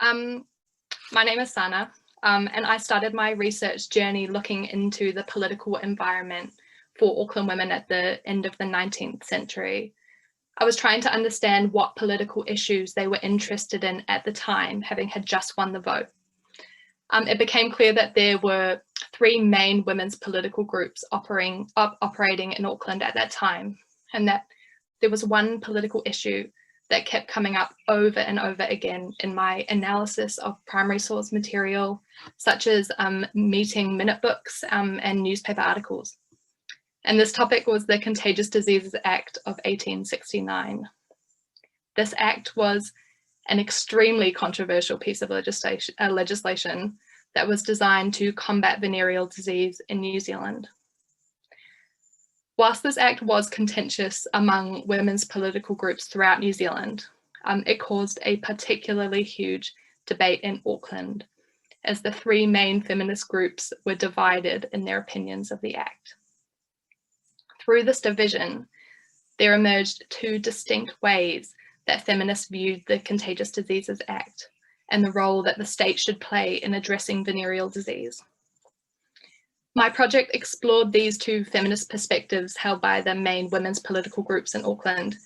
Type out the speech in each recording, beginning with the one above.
Um, my name is Saana, and I started my research journey looking into the political environment for Auckland women at the end of the 19th century. I was trying to understand what political issues they were interested in at the time, having had just won the vote. It became clear that there were three main women's political groups operating in Auckland at that time, and that there was one political issue that kept coming up over and over again in my analysis of primary source material, such as meeting minute books and newspaper articles. And this topic was the Contagious Diseases Act of 1869. This act was an extremely controversial piece of legislation that was designed to combat venereal disease in New Zealand. Whilst this act was contentious among women's political groups throughout New Zealand, it caused a particularly huge debate in Auckland, as the three main feminist groups were divided in their opinions of the act. Through this division, there emerged two distinct ways that feminists viewed the Contagious Diseases Act and the role that the state should play in addressing venereal disease. My project explored these two feminist perspectives held by the main women's political groups in Auckland,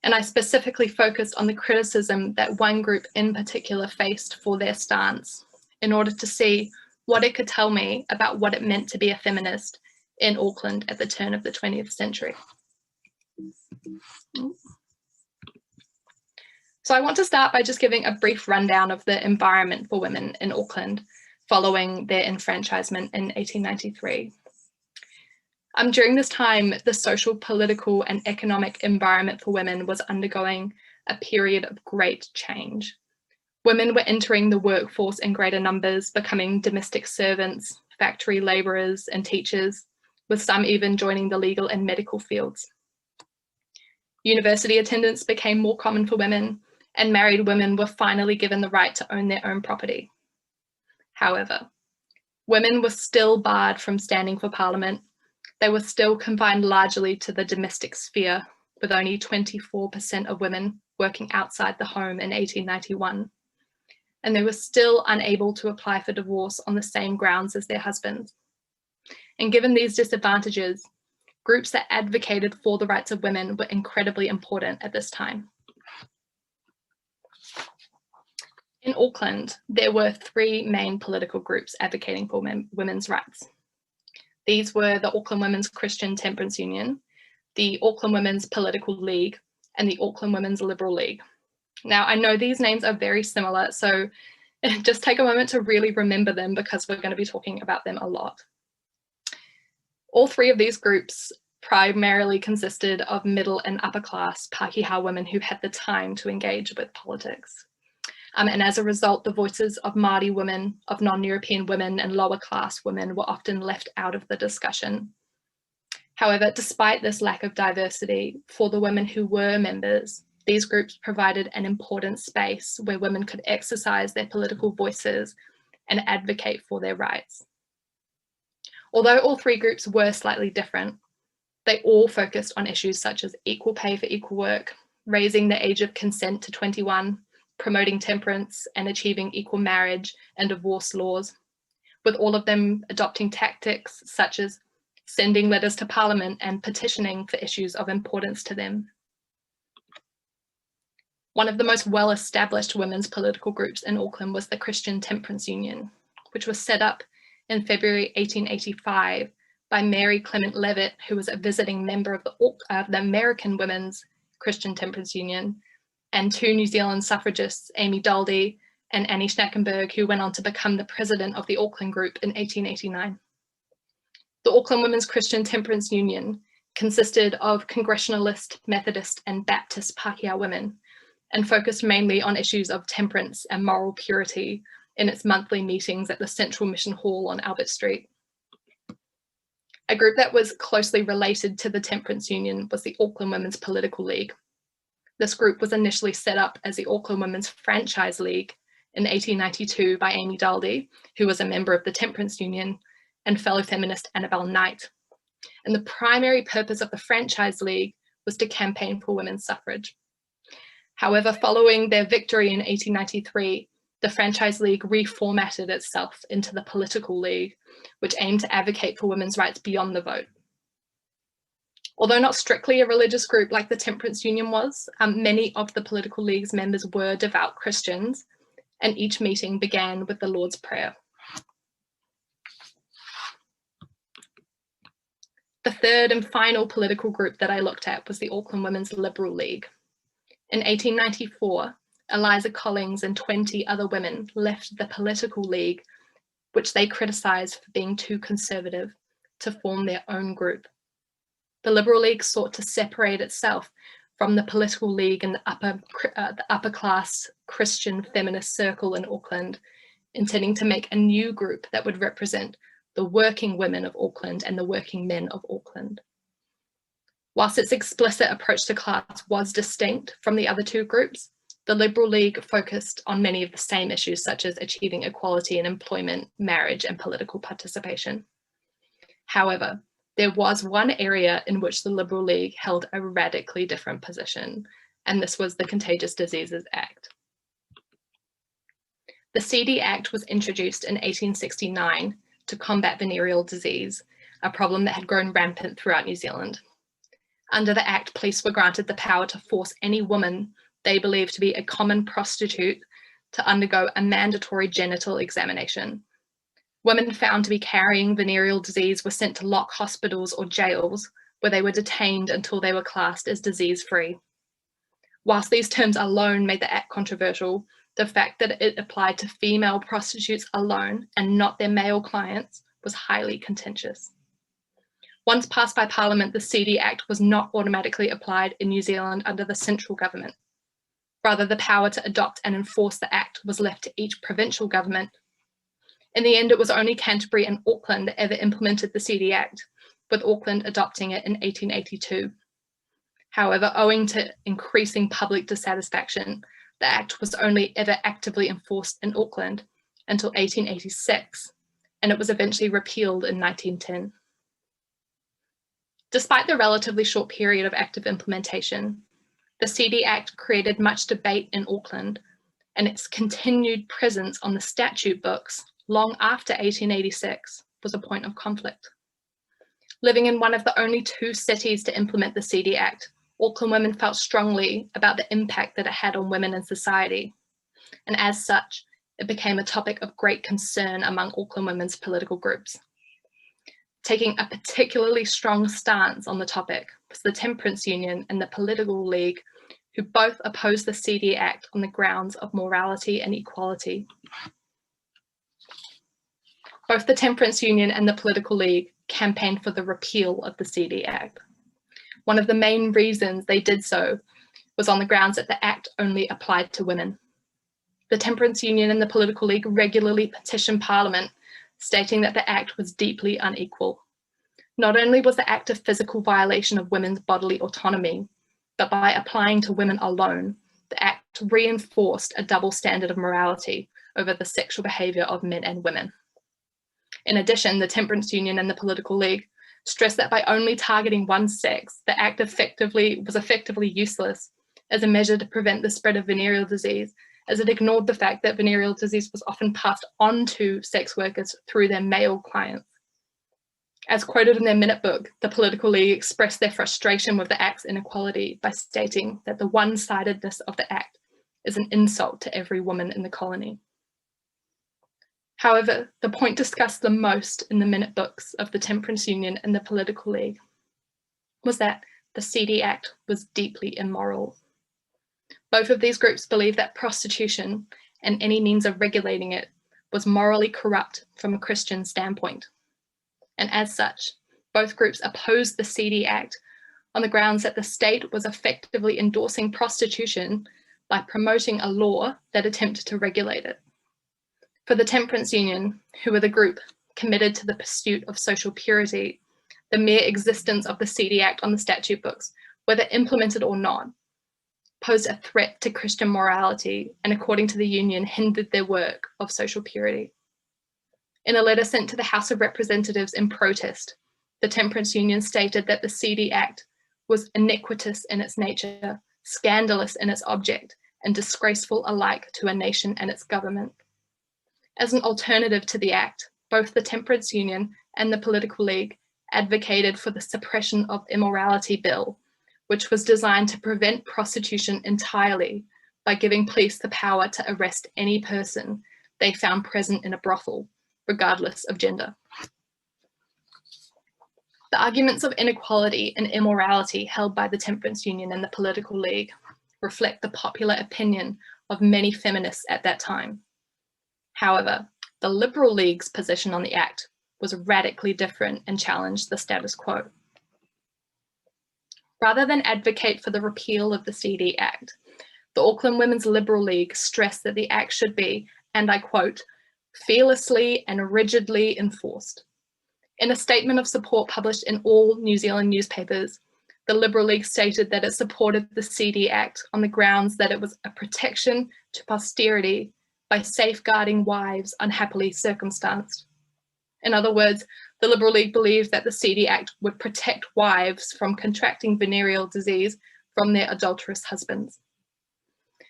and I specifically focused on the criticism that one group in particular faced for their stance in order to see what it could tell me about what it meant to be a feminist in Auckland at the turn of the 20th century. So I want to start by just giving a brief rundown of the environment for women in Auckland following their enfranchisement in 1893. During this time, the social, political, and economic environment for women was undergoing a period of great change. Women were entering the workforce in greater numbers, becoming domestic servants, factory labourers, and teachers, with some even joining the legal and medical fields. University attendance became more common for women, and married women were finally given the right to own their own property. However, women were still barred from standing for parliament. They were still confined largely to the domestic sphere, with only 24% of women working outside the home in 1891. And they were still unable to apply for divorce on the same grounds as their husbands. And given these disadvantages, groups that advocated for the rights of women were incredibly important at this time. In Auckland, there were three main political groups advocating for women's rights. These were the Auckland Women's Christian Temperance Union, the Auckland Women's Political League, and the Auckland Women's Liberal League. Now, I know these names are very similar, so just take a moment to really remember them because we're going to be talking about them a lot. All three of these groups primarily consisted of middle and upper class Pākehā women who had the time to engage with politics. And as a result, the voices of Māori women, of non-European women and lower class women were often left out of the discussion. However, despite this lack of diversity, for the women who were members, these groups provided an important space where women could exercise their political voices and advocate for their rights. Although all three groups were slightly different, they all focused on issues such as equal pay for equal work, raising the age of consent to 21, promoting temperance, and achieving equal marriage and divorce laws, with all of them adopting tactics such as sending letters to Parliament and petitioning for issues of importance to them. One of the most well-established women's political groups in Auckland was the Christian Temperance Union, which was set up in February 1885 by Mary Clement Levitt, who was a visiting member of the American Women's Christian Temperance Union, and two New Zealand suffragists, Amy Daldy and Annie Schnackenberg, who went on to become the president of the Auckland group in 1889. The Auckland Women's Christian Temperance Union consisted of Congregationalist, Methodist, and Baptist Pākehā women, and focused mainly on issues of temperance and moral purity in its monthly meetings at the Central Mission Hall on Albert Street. A group that was closely related to the Temperance Union was the Auckland Women's Political League. This group was initially set up as the Auckland Women's Franchise League in 1892 by Amy Daldy, who was a member of the Temperance Union, and fellow feminist Annabelle Knight. And the primary purpose of the Franchise League was to campaign for women's suffrage. However, following their victory in 1893, the Franchise League reformatted itself into the Political League, which aimed to advocate for women's rights beyond the vote. Although not strictly a religious group like the Temperance Union was, many of the Political League's members were devout Christians, and each meeting began with the Lord's Prayer. The third and final political group that I looked at was the Auckland Women's Liberal League. In 1894, Eliza Collings and 20 other women left the Political League, which they criticised for being too conservative, to form their own group. The Liberal League sought to separate itself from the Political League and the upper class Christian feminist circle in Auckland, intending to make a new group that would represent the working women of Auckland and the working men of Auckland. Whilst its explicit approach to class was distinct from the other two groups, the Liberal League focused on many of the same issues, such as achieving equality in employment, marriage, and political participation. However, there was one area in which the Liberal League held a radically different position, and this was the Contagious Diseases Act. The CD Act was introduced in 1869 to combat venereal disease, a problem that had grown rampant throughout New Zealand. Under the Act, police were granted the power to force any woman they believed to be a common prostitute to undergo a mandatory genital examination. Women found to be carrying venereal disease were sent to lock hospitals or jails, where they were detained until they were classed as disease-free. Whilst these terms alone made the Act controversial, the fact that it applied to female prostitutes alone and not their male clients was highly contentious. Once passed by Parliament, the CD Act was not automatically applied in New Zealand under the central government. Rather, the power to adopt and enforce the Act was left to each provincial government. In the end, it was only Canterbury and Auckland that ever implemented the CD Act, with Auckland adopting it in 1882. However, owing to increasing public dissatisfaction, the Act was only ever actively enforced in Auckland until 1886, and it was eventually repealed in 1910. Despite the relatively short period of active implementation, the CD Act created much debate in Auckland, and its continued presence on the statute books long after 1886 was a point of conflict. Living in one of the only two cities to implement the CD Act, Auckland women felt strongly about the impact that it had on women in society, and as such, it became a topic of great concern among Auckland women's political groups. Taking a particularly strong stance on the topic was the Temperance Union and the Political League, who both opposed the CD Act on the grounds of morality and equality. Both the Temperance Union and the Political League campaigned for the repeal of the CD Act. One of the main reasons they did so was on the grounds that the Act only applied to women. The Temperance Union and the Political League regularly petitioned Parliament, stating that the Act was deeply unequal. Not only was the Act a physical violation of women's bodily autonomy, but by applying to women alone, the Act reinforced a double standard of morality over the sexual behaviour of men and women. In addition, the Temperance Union and the Political League stressed that by only targeting one sex, the Act was effectively useless as a measure to prevent the spread of venereal disease, as it ignored the fact that venereal disease was often passed on to sex workers through their male clients. As quoted in their minute book, the Political League expressed their frustration with the Act's inequality by stating that the one-sidedness of the Act is an insult to every woman in the colony. However, the point discussed the most in the minute books of the Temperance Union and the Political League was that the CD Act was deeply immoral. Both of these groups believed that prostitution and any means of regulating it was morally corrupt from a Christian standpoint. And as such, both groups opposed the CD Act on the grounds that the state was effectively endorsing prostitution by promoting a law that attempted to regulate it. For the Temperance Union, who were the group committed to the pursuit of social purity, the mere existence of the CD Act on the statute books, whether implemented or not, posed a threat to Christian morality and, according to the Union, hindered their work of social purity. In a letter sent to the House of Representatives in protest, the Temperance Union stated that the CD Act was iniquitous in its nature, scandalous in its object, and disgraceful alike to a nation and its government. As an alternative to the Act, both the Temperance Union and the Political League advocated for the Suppression of Immorality Bill, which was designed to prevent prostitution entirely by giving police the power to arrest any person they found present in a brothel, regardless of gender. The arguments of inequality and immorality held by the Temperance Union and the Political League reflect the popular opinion of many feminists at that time. However, the Liberal League's position on the Act was radically different and challenged the status quo. Rather than advocate for the repeal of the CD Act, the Auckland Women's Liberal League stressed that the Act should be, and I quote, fearlessly and rigidly enforced. In a statement of support published in all New Zealand newspapers, the Liberal League stated that it supported the CD Act on the grounds that it was a protection to posterity by safeguarding wives unhappily circumstanced. In other words, the Liberal League believed that the CD Act would protect wives from contracting venereal disease from their adulterous husbands.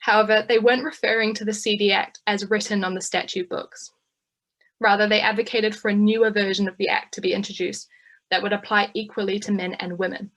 However, they weren't referring to the CD Act as written on the statute books. Rather, they advocated for a newer version of the Act to be introduced that would apply equally to men and women.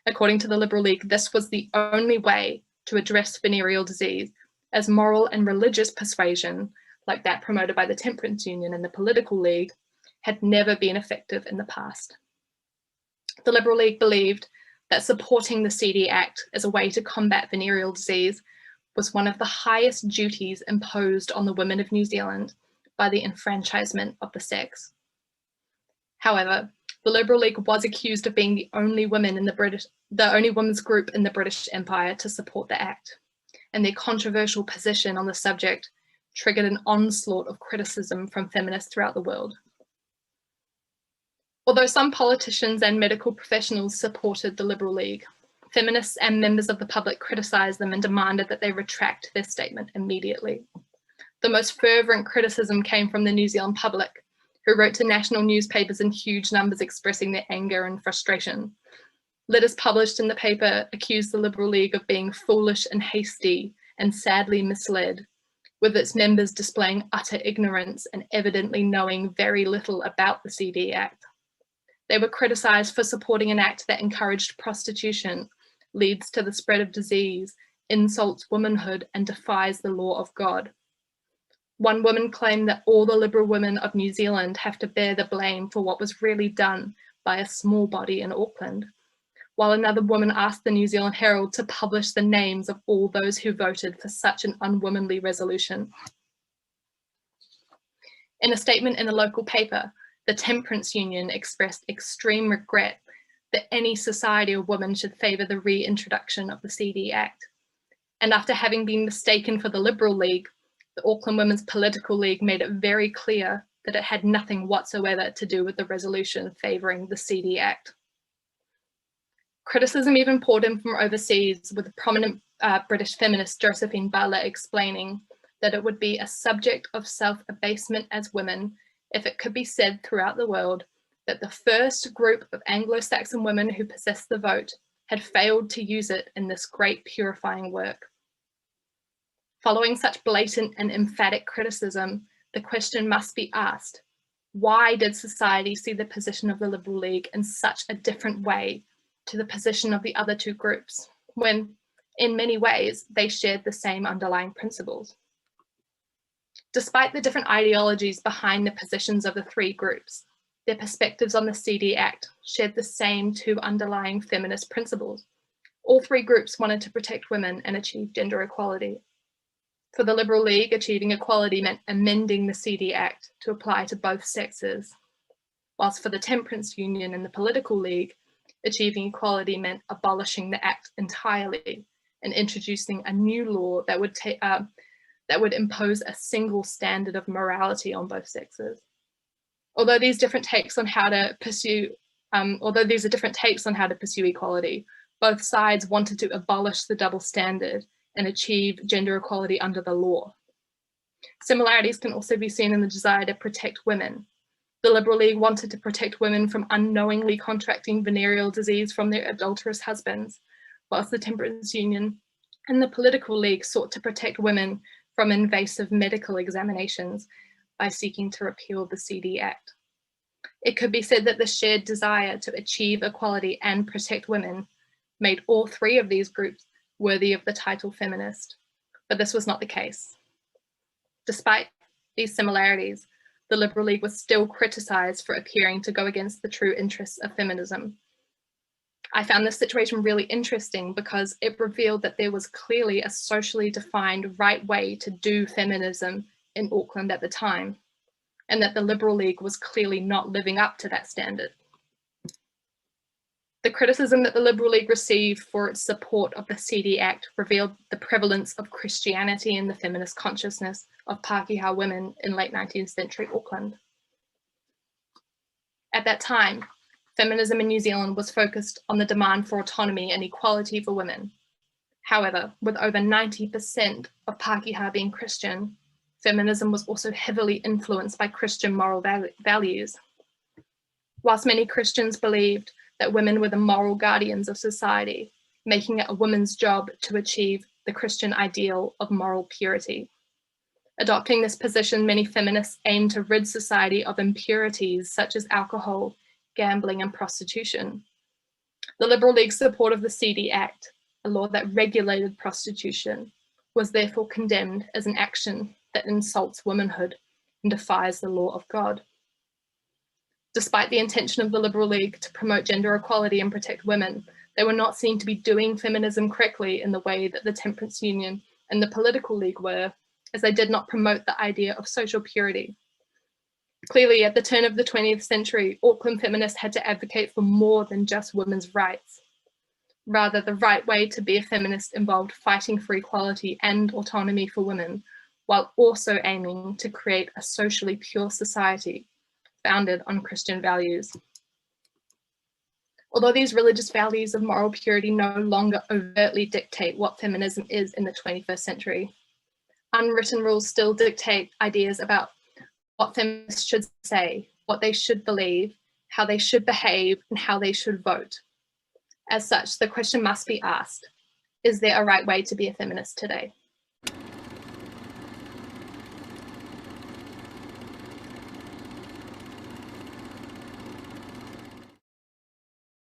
According to the Liberal League, this was the only way to address venereal disease, as moral and religious persuasion, like that promoted by the Temperance Union and the Political League, had never been effective in the past. The Liberal League believed that supporting the CD Act as a way to combat venereal disease was one of the highest duties imposed on the women of New Zealand by the enfranchisement of the sex. However, the Liberal League was accused of being the only women's group in the British Empire to support the Act, and their controversial position on the subject triggered an onslaught of criticism from feminists throughout the world. Although some politicians and medical professionals supported the Liberal League, feminists and members of the public criticised them and demanded that they retract their statement immediately. The most fervent criticism came from the New Zealand public, who wrote to national newspapers in huge numbers expressing their anger and frustration. Letters published in the paper accused the Liberal League of being foolish and hasty and sadly misled, with its members displaying utter ignorance and evidently knowing very little about the CD Act. They were criticised for supporting an act that encouraged prostitution, leads to the spread of disease, insults womanhood, and defies the law of God. One woman claimed that all the Liberal women of New Zealand have to bear the blame for what was really done by a small body in Auckland, while another woman asked the New Zealand Herald to publish the names of all those who voted for such an unwomanly resolution. In a statement in a local paper, the Temperance Union expressed extreme regret that any society of women should favour the reintroduction of the CD Act. And after having been mistaken for the Liberal League, the Auckland Women's Political League made it very clear that it had nothing whatsoever to do with the resolution favouring the CD Act. Criticism even poured in from overseas, with prominent British feminist Josephine Butler explaining that it would be a subject of self-abasement as women if it could be said throughout the world that the first group of Anglo-Saxon women who possessed the vote had failed to use it in this great purifying work. Following such blatant and emphatic criticism, the question must be asked, why did society see the position of the Liberal League in such a different way to the position of the other two groups, when, in many ways, they shared the same underlying principles? Despite the different ideologies behind the positions of the three groups, their perspectives on the CD Act shared the same two underlying feminist principles. All three groups wanted to protect women and achieve gender equality. For the Liberal League, achieving equality meant amending the CD Act to apply to both sexes, whilst for the Temperance Union and the Political League, achieving equality meant abolishing the Act entirely and introducing a new law that would impose a single standard of morality on both sexes. Although these are different takes on how to pursue equality, both sides wanted to abolish the double standard and achieve gender equality under the law. Similarities can also be seen in the desire to protect women. The Liberal League wanted to protect women from unknowingly contracting venereal disease from their adulterous husbands, whilst the Temperance Union and the political league sought to protect women from invasive medical examinations by seeking to repeal the CD Act. It could be said that the shared desire to achieve equality and protect women made all three of these groups worthy of the title feminist, but this was not the case. Despite these similarities, the Liberal League was still criticised for appearing to go against the true interests of feminism. I found this situation really interesting because it revealed that there was clearly a socially defined right way to do feminism in Auckland at the time, and that the Liberal League was clearly not living up to that standard. The criticism that the Liberal League received for its support of the CD Act revealed the prevalence of Christianity in the feminist consciousness of Pākehā women in late 19th century Auckland. At that time, feminism in New Zealand was focused on the demand for autonomy and equality for women. However, with over 90% of Pākehā being Christian, feminism was also heavily influenced by Christian moral values. Whilst many Christians believed that women were the moral guardians of society, making it a woman's job to achieve the Christian ideal of moral purity. Adopting this position, many feminists aimed to rid society of impurities such as alcohol, gambling, and prostitution. The Liberal League's support of the CD Act, a law that regulated prostitution, was therefore condemned as an action that insults womanhood and defies the law of God. Despite the intention of the Liberal League to promote gender equality and protect women, they were not seen to be doing feminism correctly in the way that the Temperance Union and the Political League were, as they did not promote the idea of social purity. Clearly, at the turn of the 20th century, Auckland feminists had to advocate for more than just women's rights. Rather, the right way to be a feminist involved fighting for equality and autonomy for women, while also aiming to create a socially pure society founded on Christian values. Although these religious values of moral purity no longer overtly dictate what feminism is in the 21st century, unwritten rules still dictate ideas about what feminists should say, what they should believe, how they should behave, and how they should vote. As such, the question must be asked, is there a right way to be a feminist today?